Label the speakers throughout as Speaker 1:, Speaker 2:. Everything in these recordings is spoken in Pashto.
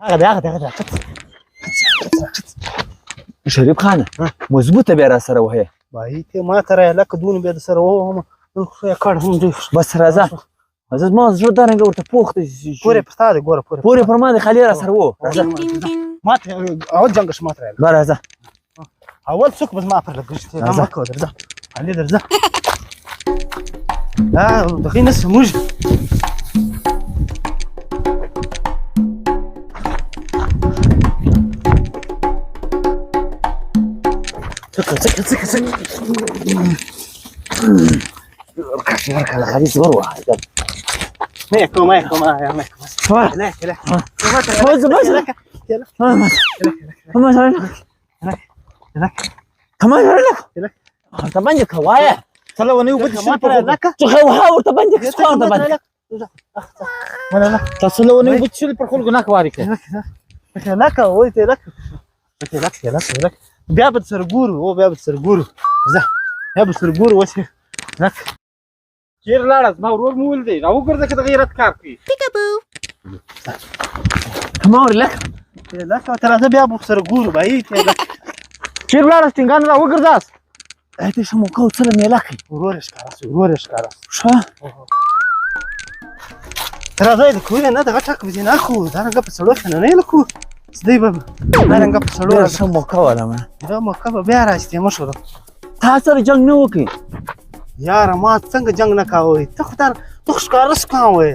Speaker 1: هغه
Speaker 2: شریف خان مضبوطه بیا را سره وهې
Speaker 1: بای ته ما ترې لکه دون بیا د سره وهم خو یې کړ هم
Speaker 2: بس راځه زه ما زړه دارنګه ورته پوخ دی
Speaker 1: پورې پستا دی ګوره
Speaker 2: پورې پر ما د خالي را سره وو
Speaker 1: ما ته اول جنگش ما ترې
Speaker 2: بار راځه
Speaker 1: اول څوک بس ما پر لګشت ما کو درځه علي درځه لا دغې نه سموج څه
Speaker 2: ورکه له خالي ور وه
Speaker 1: ما کوم لا لا
Speaker 2: كمان لك طبعا كوايا
Speaker 1: صلى وني وبدي
Speaker 2: لك تخوها ورتبنجك سكون طبعا
Speaker 1: لا لا
Speaker 2: تصل وني وبدي شو اللي برخول هناك واريك
Speaker 1: لك ويت لك بیا به سرګورو او بیا به سرګورو زه بیا به سرګورو وڅ لک
Speaker 3: چیر لاړس ما ورور مول دی راو ګرځه کته غیرت کار کوي
Speaker 2: كمان لك
Speaker 1: ترى زه بیا به سرګورو بای ته لک
Speaker 2: چیر لاړس څنګه راو ګرځاس اته شمو کو سلام یلاکي
Speaker 1: ورور ښکارا
Speaker 2: شو
Speaker 1: ترى زه د کوی نه دغه ټاک وځي نه خو دا رنګ په سړو نه لکو سدی به دا رنګ په سړو
Speaker 2: شمو کو ولا
Speaker 1: دا مکه بیا راځي مشوره
Speaker 2: تاسو جنگ نه وکي
Speaker 1: یار ما څنګه جنگ نه کاوه ته خدای ته ښکارس کاوه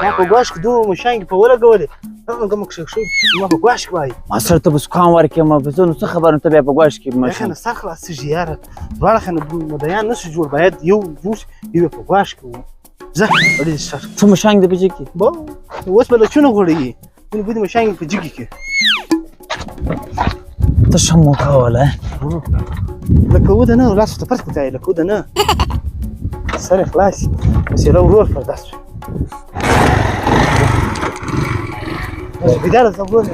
Speaker 1: ما په ګواش کې دوه مشانګ په ولګولې هغه مکه شو ما په ګواش کې وای
Speaker 2: ما سره ته بس کان ورکې ما په زونو څه خبره ته بیا په ګواش کې
Speaker 1: ماشین نه سخلا سږي یار دواړه خنه مدیان نشو جوړ باید یو جوش یو په ګواش کې زه ولې سر
Speaker 2: څه مشانګ د بجې کې
Speaker 1: بو اوس بل چونه غړي نو بده مشانګ په جګي کې
Speaker 2: ته شمو کوله
Speaker 1: لکه وده نه لاس ته پرته ځای لکه وده نه سره خلاص بس لو ورور پر داس بدال الزبون